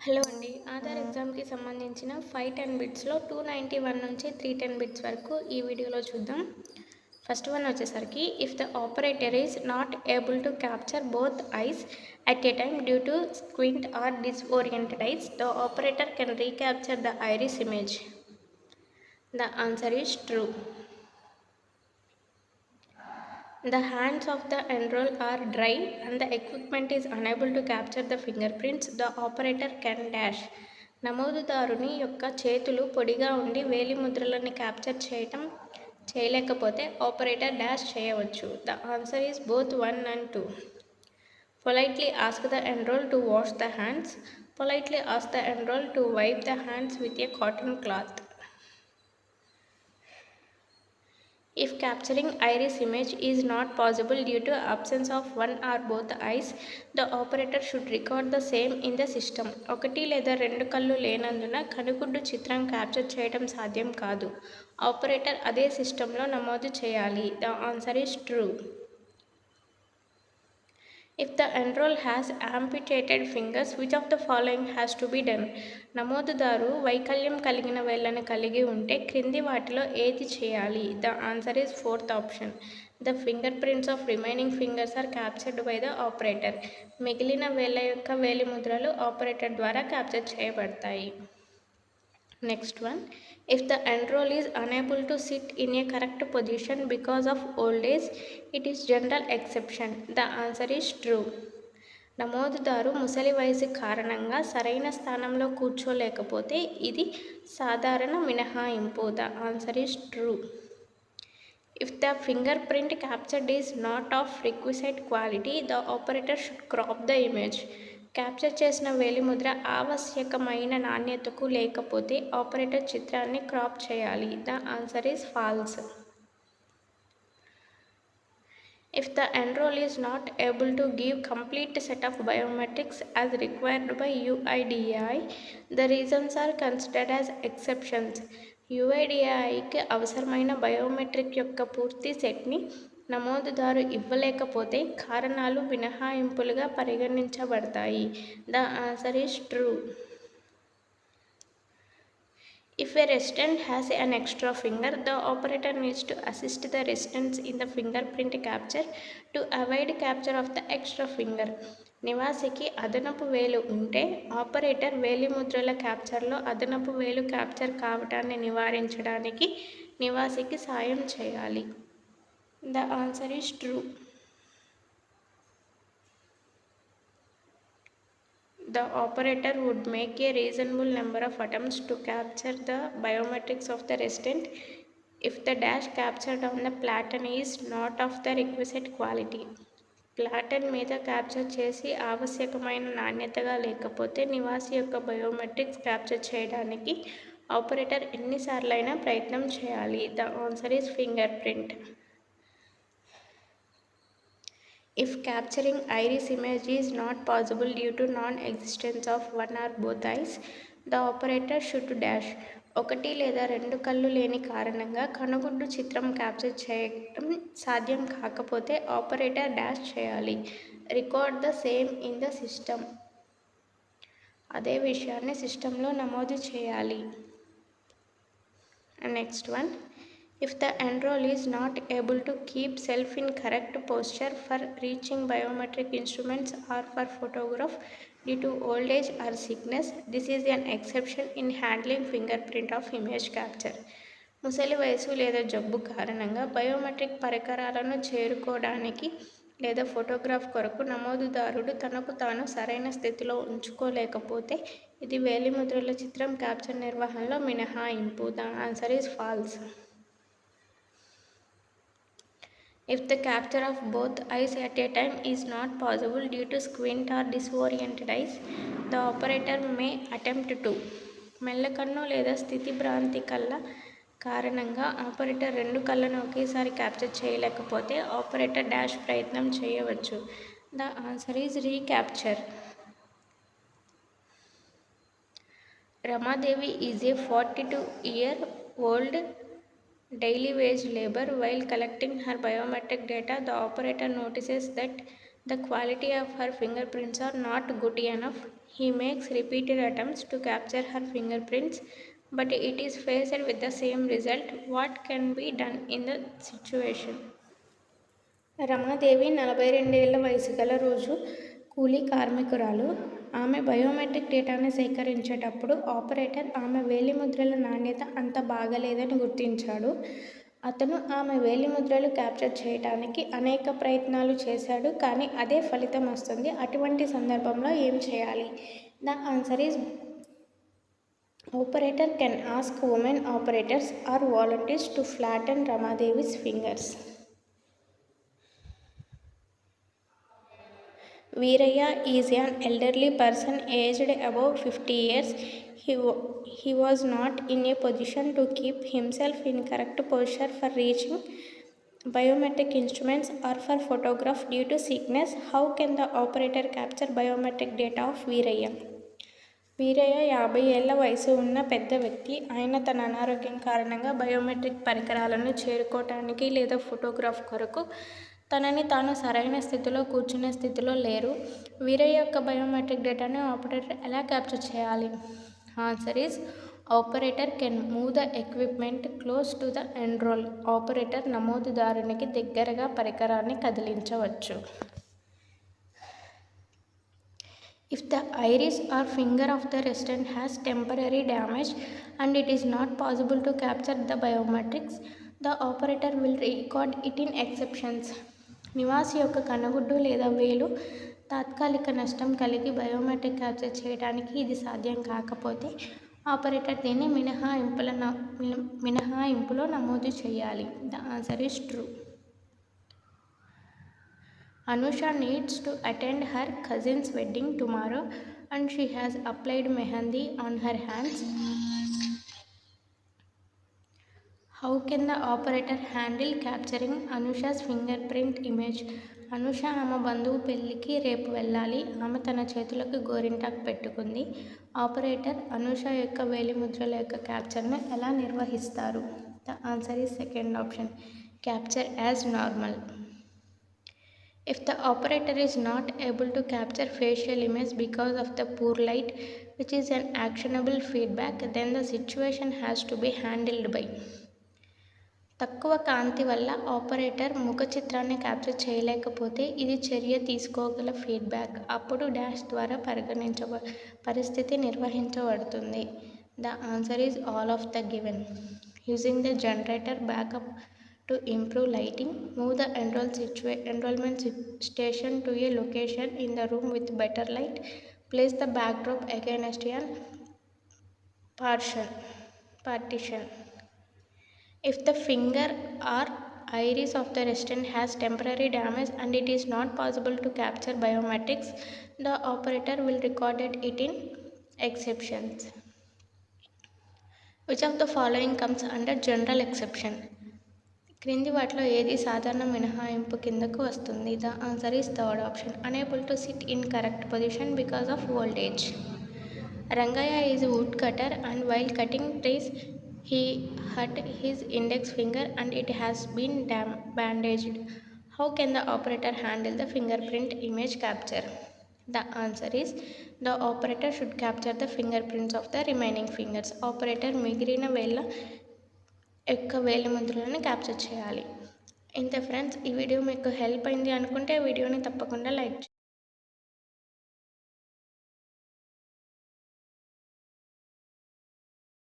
Hello అండి. ఆధార్ ఎగ్జామ్కి సంబంధించిన 510 బిట్స్లో 291 నుంచి 310 బిట్స్ వరకు ఈ వీడియోలో చూద్దాం. ఫస్ట్ వన్ వచ్చేసరికి if the operator is not able to capture both eyes at a time due to squint or disoriented eyes, the operator can recapture the iris image. The answer is true. The hands of the enrolled are dry and the equipment is unable to capture the fingerprints. The operator can dash. నమోదుదారుని యొక్క చేతులు పొడిగా ఉండి వేలి ముద్రలను capture చేయలేకపోతే operator dash చేయవచ్చు. The answer is both 1 and 2. Politely ask the enrolled to wash the hands. Politely ask the enrolled to wipe the hands with a cotton cloth. If capturing iris image is not possible due to absence of one or both eyes, the operator should record the same in the system. ఒకటి లేదా రెండు కళ్ళు లేనందున కనుగుడ్డు చిత్రం capture చేయడం సాధ్యం కాదు. Operator అదే సిస్టంలో నమోదు చేయాలి. The answer is true. If the enrolled has amputated fingers, which of the following has to be done? నమోదుదారు వైకల్యం కలిగిన వేళ్లను కలిగి ఉంటే క్రింది వాటిలో ఏది చేయాలి? The answer is fourth option. The fingerprints of remaining fingers are captured by the operator. మిగిలిన వేళ్ల యొక్క వేలిముద్రలు ఆపరేటర్ ద్వారా క్యాప్చర్ చేయబడతాయి. Next one, if the enrolled is unable to sit in a correct position because of old age, it is general exception. The answer is true. నమోదుదారు ముసలి వయసు కారణంగా సరైన స్థానంలో కూర్చోలేకపోతే ఇది సాధారణ మినహాయింపు. The answer is true. If the fingerprint captured is not of requisite quality, the operator should crop the image. Capture చేసిన వేలిముద్ర ఆవశ్యకమైన నాణ్యతకు లేకపోతే ఆపరేటర్ చిత్రాన్ని క్రాప్ చేయాలి. The answer is false. If the enrolled is not able to give complete set of biometrics as required by UIDAI, the reasons are considered as exceptions. UIDAIకి అవసరమైన biometric యొక్క పూర్తి సెట్ని నమోదుదారు ఇవ్వలేకపోతే కారణాలు మినహాయింపులుగా పరిగణించబడతాయి. The answer is true. If a resident has an extra finger, the operator needs to assist the residents in the fingerprint capture to avoid capture of the extra finger. నివాసికి అదనపు వేలు ఉంటే operator వేలిముద్రల క్యాప్చర్లో అదనపు వేలు క్యాప్చర్ కావటాన్ని నివారించడానికి నివాసికి సాయం చేయాలి. The answer is true. The operator would make a reasonable number of attempts to capture the biometrics of the resident if the dash captured on the platen is not of the requisite quality. ప్లాటన్ మీద capture చేసి ఆవశ్యకమైన నాణ్యతగా లేకపోతే నివాసి యొక్క biometrics capture చేయడానికి operator ఎన్నిసార్లైనా ప్రయత్నం చేయాలి. The answer is finger print. If capturing iris image is not possible due to non-existence of one or both eyes, the operator should dash. ఒకటి లేదా రెండు కళ్ళు లేని కారణంగా కనుగుడ్డు చిత్రం క్యాప్చర్ చేయడం సాధ్యం కాకపోతే ఆపరేటర్ డాష్ చేయాలి. Record the same in the system. అదే విషయాన్ని సిస్టంలో నమోదు చేయాలి. Next one, if the enrolled is not able to keep self in correct posture for reaching biometric instruments or for photograph due to old age or sickness, this is an exception in handling fingerprint of image capture. ముసలి వయసు లేదా జబ్బు కారణంగా biometric పరికరాలను చేరుకోవడానికి లేదా photograph కొరకు నమోదుదారుడు తనకు తాను సరైన స్థితిలో ఉంచుకోలేకపోతే ఇది వేలిముద్రల చిత్రం క్యాప్చర్ నిర్వహణలో మినహాయింపు. The answer is false. If the capture of both eyes at a time is not possible due to squint or disoriented eyes, the operator may attempt to. మెల్లకన్ను లేదా స్థితి భ్రాంతి కళ్ళ కారణంగా ఆపరేటర్ రెండు కళ్ళను ఒకేసారి క్యాప్చర్ చేయలేకపోతే ఆపరేటర్ డాష్ ప్రయత్నం చేయవచ్చు. The answer is recapture. Ramadevi is a 42-year-old daily wage labor. While collecting her biometric data, the operator notices that the quality of her fingerprints are not good enough. He makes repeated attempts to capture her fingerprints, but it is faced with the same result. What can be done in the situation? Ramadevi 42 ఏళ్ల వయసు గల రోజు కూలీ కార్మికురాలు. ఆమె biometric డేటాను సేకరించేటప్పుడు operator ఆమె వేలిముద్రల నాణ్యత అంత బాగలేదని గుర్తించాడు. అతను ఆమె వేలిముద్రలు క్యాప్చర్ చేయడానికి అనేక ప్రయత్నాలు చేశాడు, కానీ అదే ఫలితం వస్తుంది. అటువంటి సందర్భంలో ఏం చేయాలి? The answer is operator can ask women operators or volunteers to flatten Ramadevi's fingers. Veerayya is an elderly person aged above 50 years. He was not in a position to keep himself in correct posture for reaching biometric instruments or for photograph due to sickness. How can the operator capture biometric data of Veerayya? Veerayya 50 ఏళ్ల వయసు ఉన్న పెద్ద వ్యక్తి. ఆయన తన అనారోగ్యం కారణంగా biometric పరికరాలను చేరుకోవటానికి లేదా ఫోటోగ్రాఫ్ కొరకు తనని తాను సరైన స్థితిలో కూర్చునే స్థితిలో లేరు. వీరయ్య యొక్క బయోమెట్రిక్ డేటాను ఆపరేటర్ ఎలా క్యాప్చర్ చేయాలి? Answer is operator can move the equipment close to the enrol. Operator నమోదుదారునికి దగ్గరగా పరికరాన్ని కదిలించవచ్చు. If the iris or finger of the resident has temporary damage and it is not possible to capture the biometrics, the operator will record it in exceptions. నివాసి యొక్క కనుగుడ్డు లేదా వేలు తాత్కాలిక నష్టం కలిగి బయోమెట్రిక్ క్యాప్చర్ చేయడానికి ఇది సాధ్యం కాకపోతే ఆపరేటర్ దీన్ని మినహాయింపులో నమోదు చేయాలి. The answer is true. Anusha needs to attend her cousin's wedding tomorrow and she has applied mehendi on her hands. How can the operator handle capturing Anusha's fingerprint image? Anusha ఆమె బంధువు పెళ్ళికి రేపు వెళ్ళాలి. ఆమె తన చేతులకు గోరింటాకు పెట్టుకుంది. ఆపరేటర్ అనుష యొక్క వేలిముద్రల యొక్క క్యాప్చర్ను ఎలా నిర్వహిస్తారు? The answer is second option, capture as normal. If the operator is not able to capture facial image because of the poor light, which is an actionable feedback, then the situation has to be handled by. తక్కువ కాంతి వల్ల operator ముఖ చిత్రాన్ని capture చేయలేకపోతే ఇది చర్య తీసుకోగల feedback. అప్పుడు dash ద్వారా పరిస్థితి నిర్వహించబడుతుంది. The answer is all of the given. Using the generator backup to improve lighting, move the enrollment station to a location in the room with better light, place the backdrop against a partition. If the finger or iris of the resident has temporary damage and it is not possible to capture biometrics, the operator will record it in exceptions. Which of the following comes under general exception? క్రింది వాటిలో ఏది సాధారణ మినహాయింపు కిందకు వస్తుంది? The answer is third option, unable to sit in correct position because of old age. Rangayya is wood cutter and while cutting trees he hurt his index finger and it has been bandaged. How can the operator handle the finger print image capture? The answer is the operator should capture the finger prints of the remaining fingers. Operator మిగిలిన వేళ్ళ యొక్క వేలిముద్రలను capture చేయాలి. ఇంతే friends, ఈ video మీకు help అయింది అనుకుంటే వీడియోని తప్పకుండా లైక్ చేయండి.